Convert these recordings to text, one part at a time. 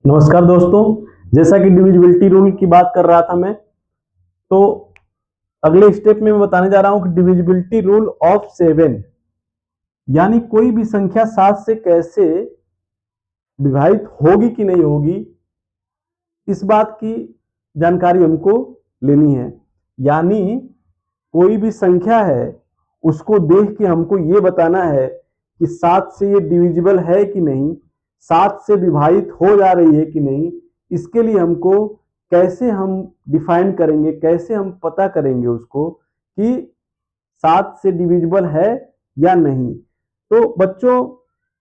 नमस्कार दोस्तों। जैसा कि डिविजिबिलिटी रूल की बात कर रहा था मैं, तो अगले स्टेप में मैं बताने जा रहा हूं कि डिविजिबिलिटी रूल ऑफ 7, यानी कोई भी संख्या 7 से कैसे विभाजित होगी कि नहीं होगी, इस बात की जानकारी हमको लेनी है। यानी कोई भी संख्या है, उसको देख के हमको ये बताना है कि 7 से ये डिविजिबल है कि नहीं, 7 से विभाजित हो जा रही है कि नहीं। इसके लिए हमको कैसे हम डिफाइन करेंगे, कैसे हम पता करेंगे उसको कि 7 से डिविजिबल है या नहीं। तो बच्चों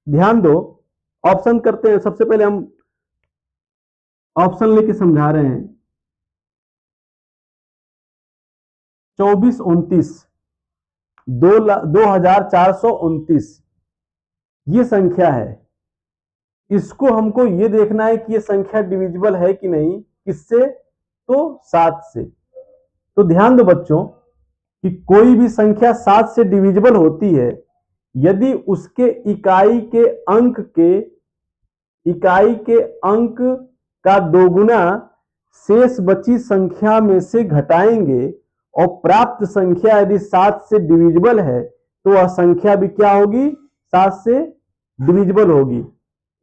ध्यान दो, ऑप्शन करते हैं। सबसे पहले हम ऑप्शन लेके समझा रहे हैं। 2429, 2429 ये संख्या है। इसको हमको ये देखना है कि ये संख्या डिविजिबल है कि नहीं, किससे? तो 7 से। तो ध्यान दो बच्चों कि कोई भी संख्या 7 से डिविजिबल होती है यदि उसके इकाई के अंक का दोगुना शेष बची संख्या में से घटाएंगे और प्राप्त संख्या यदि 7 से डिविजिबल है तो वह संख्या भी क्या होगी? 7 से डिविजिबल होगी।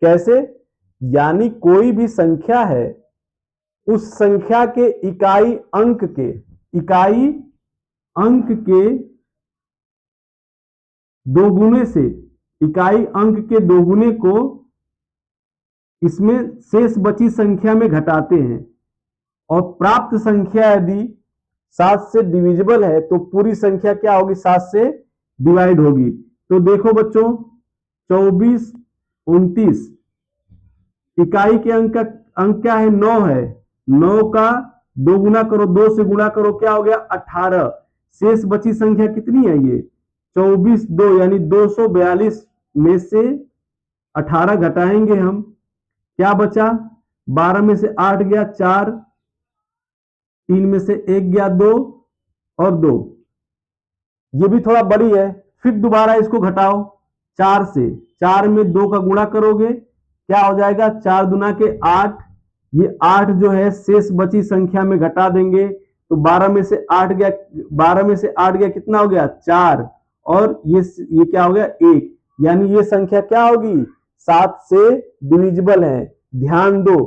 कैसे? यानी कोई भी संख्या है, उस संख्या के इकाई अंक के दोगुने से, इकाई अंक के दोगुने को इसमें शेष बची संख्या में घटाते हैं और प्राप्त संख्या यदि 7 से डिविजिबल है तो पूरी संख्या क्या होगी? 7 से डिवाइड होगी। तो देखो बच्चों, 2429 इकाई के अंक क्या है? 9 है। 9 का दो गुना करो, 2 से गुना करो, क्या हो गया? 18। शेष बची संख्या कितनी है? ये 24 2 यानी 242 में से 18 घटाएंगे हम, क्या बचा? 12 में से 8 गया 4, 3 में से 1 गया 2 और 2। ये भी थोड़ा बड़ी है। फिर दोबारा इसको घटाओ 4 से। 4 में 2 का गुणा करोगे, क्या हो जाएगा? 4 दुना के 8। ये 8 जो है शेष बची संख्या में घटा देंगे तो 12 में से 8 गया, 12 में से 8 गया, कितना हो गया? 4। और ये क्या हो गया? 1। यानी ये संख्या क्या होगी? 7 से डिविजिबल है। ध्यान दो,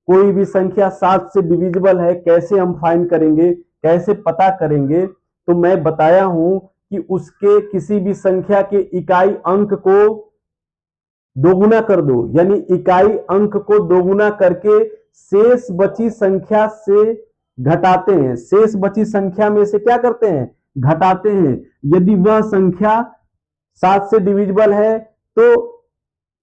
कोई भी संख्या 7 से डिविजिबल है कैसे हम फाइंड करेंगे, कैसे पता करेंगे? तो मैं बताया हूं कि उसके किसी भी संख्या के इकाई अंक को दोगुना कर दो, यानी इकाई अंक को दोगुना करके शेष बची संख्या से घटाते हैं। शेष बची संख्या में से क्या करते हैं? घटाते हैं। यदि वह संख्या 7 से डिविजिबल है तो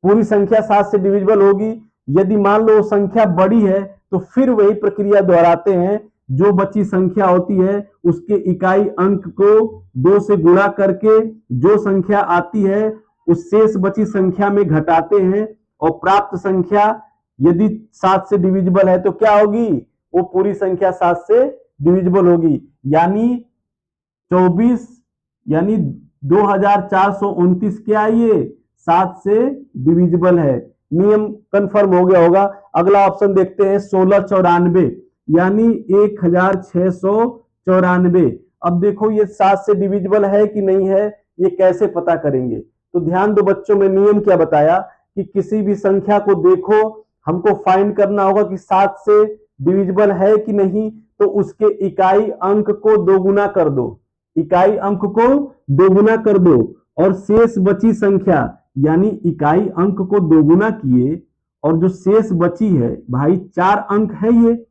पूरी संख्या 7 से डिविजिबल होगी। यदि मान लो संख्या बड़ी है तो फिर वही प्रक्रिया दोहराते हैं। जो बची संख्या होती है उसके इकाई अंक को 2 से गुणा करके जो संख्या आती है उस शेष बची संख्या में घटाते हैं और प्राप्त संख्या यदि 7 से डिविजिबल है तो क्या होगी? वो पूरी संख्या 7 से डिविजिबल होगी। यानी 24 यानी 2429 क्या है? ये 7 से डिविजिबल है। नियम कंफर्म हो गया होगा। अगला ऑप्शन देखते हैं, 1694 यानी 1694। अब देखो ये 7 से डिविजिबल है कि नहीं है, ये कैसे पता करेंगे? तो ध्यान दो बच्चों, में नियम क्या बताया कि किसी भी संख्या को देखो, हमको फाइंड करना होगा कि 7 से डिविजिबल है कि नहीं, तो उसके इकाई अंक को दोगुना कर दो, इकाई अंक को दोगुना कर दो और शेष बची संख्या यानी इकाई अंक को दोगुना किए और जो शेष बची है भाई 4 अंक है, ये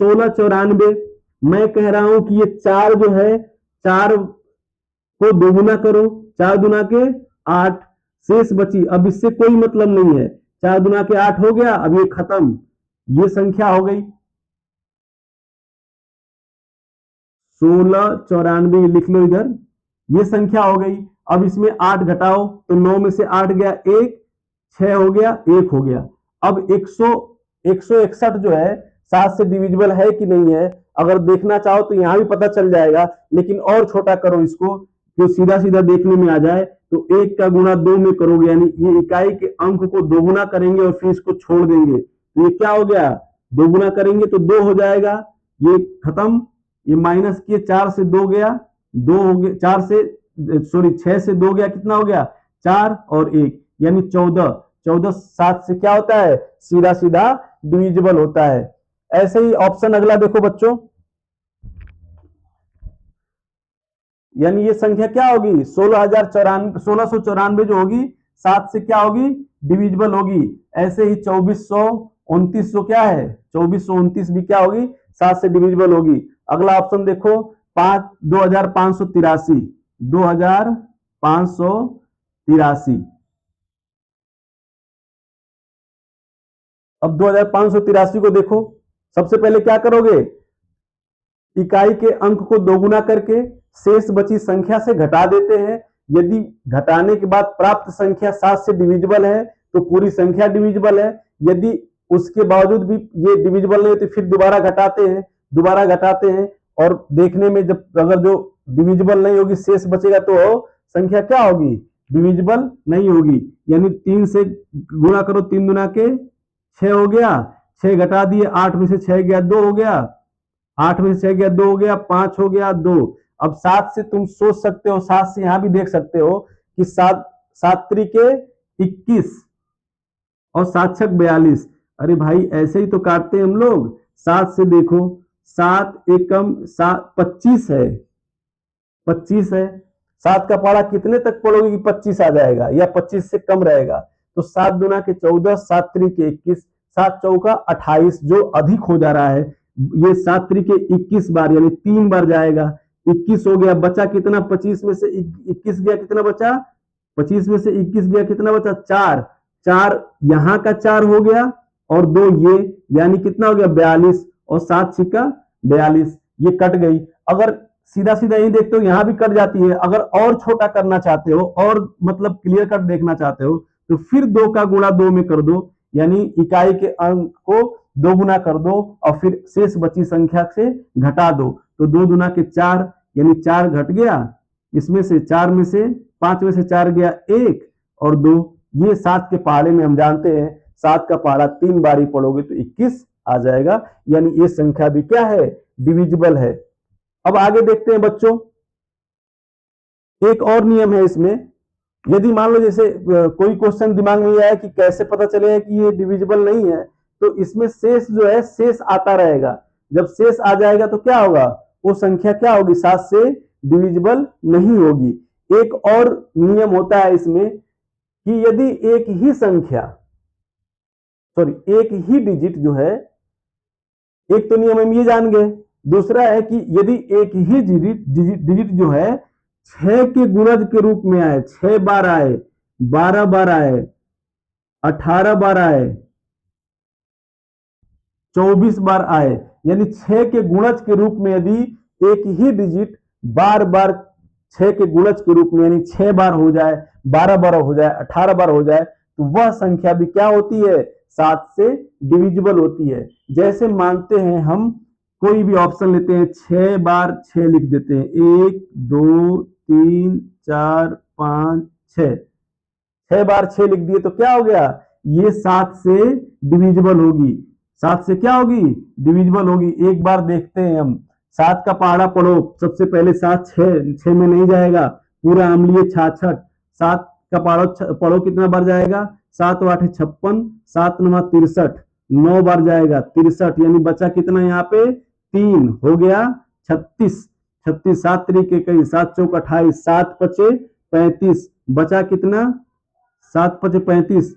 1694। मैं कह रहा हूं कि ये 4 जो है, 4 को दोगुना करो, 4 दुना के 8, शेष बची। अब इससे कोई मतलब नहीं है, 4 दुना के 8 हो गया, अब ये खत्म, ये संख्या हो गई 1694। लिख लो इधर, ये संख्या हो गई। अब इसमें 8 घटाओ तो 9 में से 8 गया 1, 6 हो गया, 1 हो गया। अब 161 जो है 7 से डिविजिबल है कि नहीं है, अगर देखना चाहो तो यहां भी पता चल जाएगा, लेकिन और छोटा करो इसको जो सीधा सीधा देखने में आ जाए। तो 1 का गुणा 2 में करोगे, यानी ये इकाई के अंक को दोगुना करेंगे और फिर इसको छोड़ देंगे तो ये क्या हो गया, दो गुना करेंगे तो दो हो जाएगा, ये खत्म, ये माइनस किए, 4 से 2 गया, 2 हो गया, 4 से सॉरी 6 से 2 गया, कितना हो गया 4 और 1 यानी 14, 14 7 से क्या होता है, सीधा सीधा डिविजिबल होता है। ऐसे ही ऑप्शन अगला देखो बच्चों, यानी ये संख्या क्या होगी 16,94 जो होगी 7 से क्या होगी, डिविजिबल होगी। ऐसे ही 2429 क्या है, 2429 भी क्या होगी 7 से डिविजिबल होगी। अगला ऑप्शन देखो 2583, 2583। अब 2583 को देखो, सबसे पहले क्या करोगे, इकाई के अंक को दोगुना करके शेष बची संख्या से घटा देते हैं। यदि घटाने के बाद प्राप्त संख्या 7 से डिविजिबल है तो पूरी संख्या डिविजिबल है। यदि उसके बावजूद भी ये डिविजिबल नहीं तो फिर दोबारा घटाते हैं और देखने में जब अगर जो डिविजिबल नहीं होगी शेष बचेगा तो संख्या क्या होगी, डिविजिबल नहीं होगी। यानी 3 से गुणा करो, 3 दुना के 6 हो गया, 6 घटा दिए, 8 में से 6 गया 2 हो गया, 8 में से 6 गया 2 हो गया, 5 हो गया 2। अब 7 से तुम सोच सकते हो, 7 से यहां भी देख सकते हो कि 7 7 त्रिके 21 और 7 छक 42। अरे भाई ऐसे ही तो काटते हैं हम लोग। 7 से देखो, 7 एकम 7 25 है, 25 है। 7 का पहाड़ा कितने तक पढ़ोगे कि 25 आ जाएगा या 25 से कम रहेगा। तो 7 दुना के 14, 7 त्रिके 21, 7 चौका 28 जो अधिक हो जा रहा है। ये 7 त्रिके 21 बार यानी 3 बार जाएगा, 21 हो गया, बचा कितना, 25 में से 21 गया, कितना बचा, 25 में से 21 गया, कितना बचा 4, 4 यहाँ का 4 हो गया और 2 ये, यानी कितना हो गया 42 और 7 छिक्का 42, ये कट गई। अगर सीधा सीधा यही देखते हो यहां भी कट जाती है। अगर और छोटा करना चाहते हो और मतलब क्लियर कट देखना चाहते हो तो फिर 2 का गुणा 2 में कर दो, यानी इकाई के अंक को 2 गुना कर दो और फिर शेष बची संख्या से घटा दो। तो 2 दुना के 4 यानी 4 घट गया, इसमें से 4 में से 5 में से 4 गया 1 और 2। ये 7 के पहाड़े में हम जानते हैं 7 का पहाड़ा 3 बार ही पढ़ोगे तो 21 आ जाएगा, यानी ये संख्या भी क्या है, डिविजिबल है। अब आगे देखते हैं बच्चों, एक और नियम है इसमें। यदि मान लो जैसे कोई क्वेश्चन दिमाग में आया कि कैसे पता चलेगा कि ये डिविजिबल नहीं है, तो इसमें शेष जो है शेष आता रहेगा। जब शेष आ जाएगा तो क्या होगा, वो संख्या क्या होगी 7 से डिविजिबल नहीं होगी। एक और नियम होता है इसमें कि यदि एक ही संख्या सॉरी एक ही डिजिट जो है, एक तो नियम हम ये जान गए, दूसरा है कि यदि एक ही डिजिट जो है 6 के गुणज के रूप में आए, 6 बार आए, 12 बार आए, 18 बार आए, 24 बार आए, यानी 6 के गुणज के रूप में यदि एक ही डिजिट बार बार 6 के गुणज के रूप में यानी 6 बार हो जाए, 12 बार हो जाए, 18 बार हो जाए, तो वह संख्या भी क्या होती है, 7 से डिविजिबल होती है। जैसे मानते हैं हम कोई भी ऑप्शन लेते हैं, 6 बार 6 लिख देते हैं, 1 2 3 4 5 6, 6 बार 6 लिख दिए तो क्या हो गया, ये 7 से डिविजिबल होगी। 7 से क्या होगी, डिविजिबल होगी। एक बार देखते हैं हम, 7 का पहाड़ा पढ़ो, सबसे पहले 7 6 में नहीं जाएगा, पूरा अम्लीय 66, 7 का पहाड़ा पढ़ो कितना बार जाएगा, 7 8 56, 7 9 63, 9 बार जाएगा 63, यानी बचा कितना यहाँ पे 3 हो गया 36, 36 7 तरीके कई 7 चौक 28, 7 पचे 35, बचा कितना 7 पचे 35,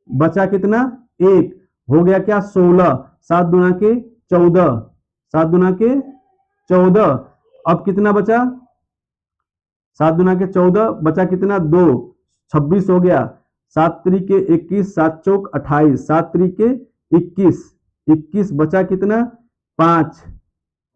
बचा कितना 1 हो गया क्या 16, 7 दुना के 14, 7 दुना के 14, अब कितना बचा 7 दुना के 14, बचा कितना 2, 26 हो गया, 7 तरीके 21, 7 चौक 28, 7 तरीके 21, 21 बचा कितना 5,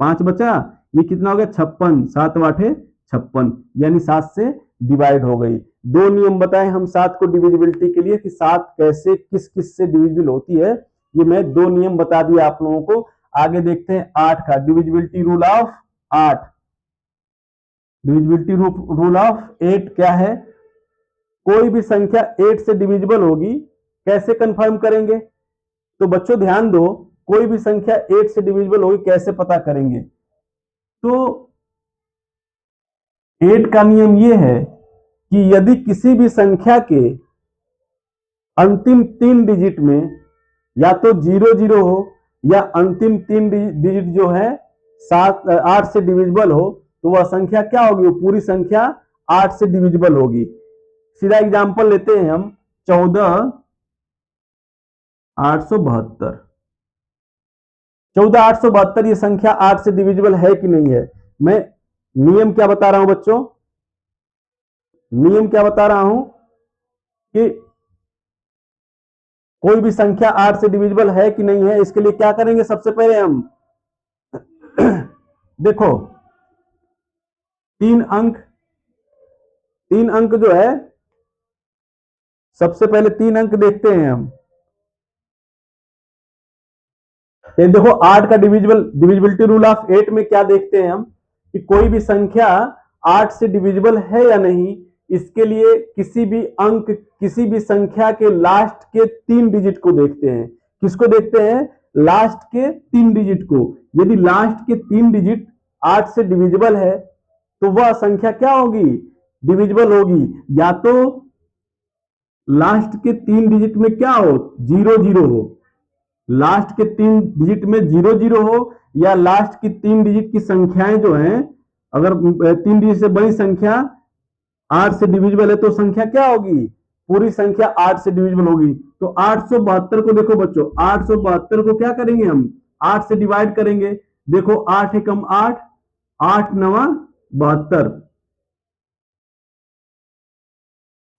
5 बचा, ये कितना हो गया 56, 7 8 56, यानी 7 से डिवाइड हो गई। दो नियम बताए हम 7 को डिविजिबिलिटी के लिए कि 7 कैसे किस किस से डिविजिबल होती है, ये मैं 2 नियम बता दिया आप लोगों को। आगे देखते हैं 8 का divisibility rule of 8। Divisibility rule of 8 क्या है, कोई भी संख्या 8 से डिविजिबल होगी कैसे कंफर्म करेंगे, तो बच्चों ध्यान दो, कोई भी संख्या 8 से डिविजिबल होगी कैसे पता करेंगे? तो 8 का नियम यह है कि यदि किसी भी संख्या के अंतिम 3 डिजिट में या तो 0 0 हो या अंतिम 3 डिजिट जो है 8 से डिविजिबल हो, तो वह संख्या क्या होगी? वो पूरी संख्या 8 से डिविजिबल होगी। सीधा एग्जांपल लेते हैं हम, 14,872। 14,872 ये संख्या 8 से डिविजिबल है कि नहीं है? मैं नियम क्या बता रहा हूं बच्चों? नियम क्या बता रहा हूं कि कोई भी संख्या 8 से डिविजिबल है कि नहीं है, इसके लिए क्या करेंगे? सबसे पहले हम देखो, 3 अंक जो है, सबसे पहले 3 अंक देखते हैं हम। ये देखो 8 का डिविजिबिलिटी रूल ऑफ 8 में क्या देखते हैं हम कि कोई भी संख्या 8 से डिविजिबल है या नहीं, इसके लिए किसी भी संख्या के लास्ट के 3 डिजिट को देखते हैं। किसको देखते हैं? लास्ट के 3 डिजिट को। यदि लास्ट के 3 डिजिट 8 से डिविजिबल है तो वह संख्या क्या होगी? डिविजिबल होगी। या तो लास्ट के 3 डिजिट में क्या हो? 0 0 हो, लास्ट के 3 डिजिट में 0 0 हो, या लास्ट की 3 डिजिट की संख्याएं जो हैं, अगर 3 डिजिट से बड़ी संख्या 8 से डिविजिबल है तो संख्या क्या होगी? पूरी संख्या 8 से डिविजिबल होगी। तो 872 को देखो बच्चों, 872 को क्या करेंगे हम? 8 से डिवाइड करेंगे। देखो 8 एकम 8, 8 नवा 72,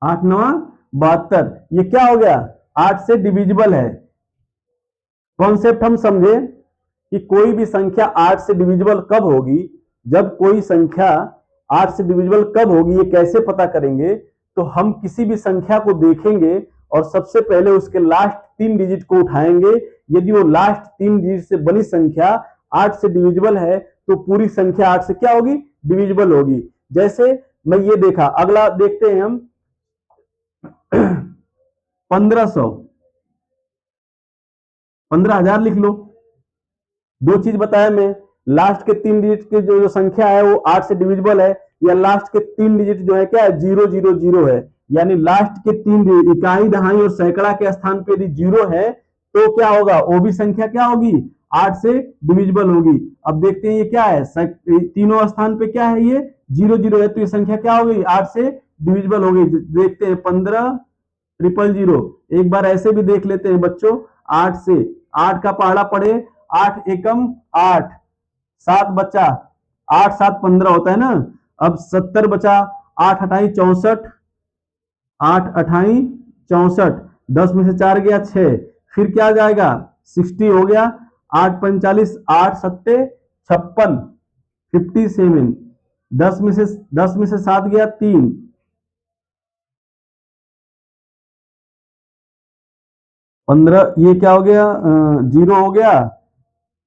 8 नवा 72, ये क्या हो गया? 8 से डिविजिबल है। कॉन्सेप्ट हम समझे कि कोई भी संख्या 8 से डिविजिबल कब होगी? जब कोई संख्या 8 से डिविजिबल कब होगी ये कैसे पता करेंगे? तो हम किसी भी संख्या को देखेंगे और सबसे पहले उसके लास्ट 3 डिजिट को उठाएंगे। यदि वो लास्ट 3 डिजिट से बड़ी संख्या 8 से डिविजिबल है तो पूरी संख्या 8 से क्या होगी? डिविजिबल होगी। जैसे मैं ये देखा, अगला देखते हैं हम 1500, 15,000 लिख लो। दो चीज बताया मैं, लास्ट के 3 डिजिट की जो संख्या है वो 8 से डिविजिबल है, या लास्ट के 3 डिजिट जो है क्या है? 0 0 0 है। यानी लास्ट के 3 डिजिट, इकाई, दहाई और सैकड़ा के स्थान पे यदि 0 है तो क्या होगा? वो भी संख्या क्या होगी? 8 से डिविजिबल होगी। अब देखते हैं ये क्या है, तीनों स्थान पे क्या है? ये 0 0 है, तो ये संख्या क्या होगी? 8 से डिविजिबल होगी। देखते हैं 15,000। एक बार ऐसे भी देख लेते हैं बच्चों, 8 से, 8 का पहाड़ा पड़े, 8 एकम 8, 7 बचा, 8 7 15 होता है ना। अब 70 बचा, 8 अठाई 64, 8 अठाई 64, 10 में से 4 गया 6, फिर क्या जाएगा? 60 हो गया, 8 45, 8 सत्ते 56, 57, 10 में से 7 गया 3, 15, ये क्या हो गया? 0 हो गया।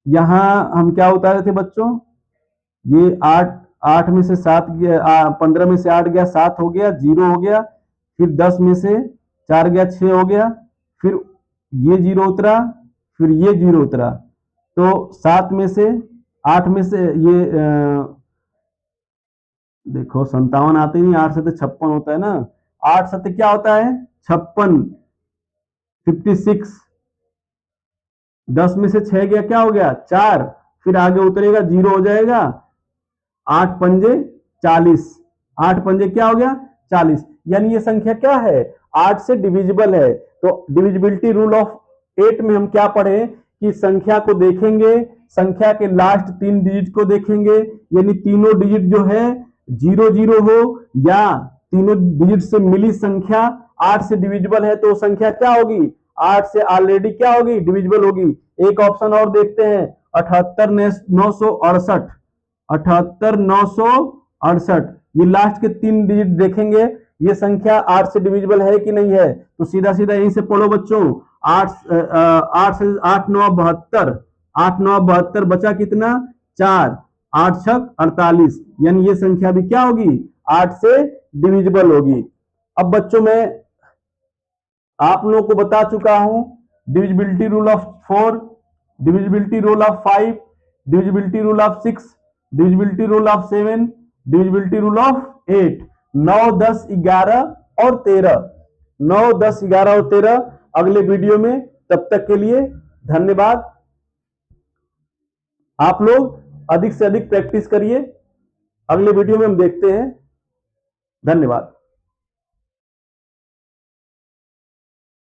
यहां हम क्या उतारे थे बच्चों? ये 8, 8 में से 7 गया, 15 में से 8 गया 7 हो गया, 0 हो गया। फिर 10 में से 4 गया 6 हो गया, फिर ये 0 उतरा, फिर ये 0 उतरा। तो 7 में से 8 में से ये देखो 57 आते ही नहीं, 8 से तो 56 होता है ना। 8 सत्य क्या होता है? 56, 56। 10 में से 6 गया, क्या हो गया? 4, फिर आगे उतरेगा 0 हो जाएगा, 8 पंजे 40, 8 पंजे क्या हो गया? 40। यानी ये संख्या क्या है? 8 से डिविजिबल है। तो डिविजिबिलिटी रूल ऑफ 8 में हम क्या पढ़े कि संख्या को देखेंगे, संख्या के लास्ट 3 डिजिट को देखेंगे, यानी तीनों डिजिट जो है 0 0 हो, या तीनों डिजिट से मिली संख्या 8 से डिविजिबल है तो संख्या क्या होगी? 8 से ऑलरेडी क्या होगी? डिविजिबल होगी। एक ऑप्शन और देखते हैं, 78,968, 78,968, ये लास्ट के 3 डिजिट देखेंगे, ये संख्या 8 से डिविजिबल है कि नहीं है? तो सीधा सीधा यहीं से पढ़ो बच्चों, 8 से 8 9 72, 8 9 72, बचा कितना? 4, 8 6 48, यानी ये संख्या भी क्या होगी? 8 से डिविजिबल होगी। अब बच्चों मैं आप लोगों को बता चुका हूं divisibility rule of 4, divisibility rule of 5, divisibility rule of 6, divisibility rule of 7, divisibility rule of 8। 9, 10, 11 और 13, 9, 10, 11 और 13 अगले वीडियो में। तब तक के लिए धन्यवाद। आप लोग अधिक से अधिक प्रैक्टिस करिए। अगले वीडियो में हम देखते हैं। धन्यवाद।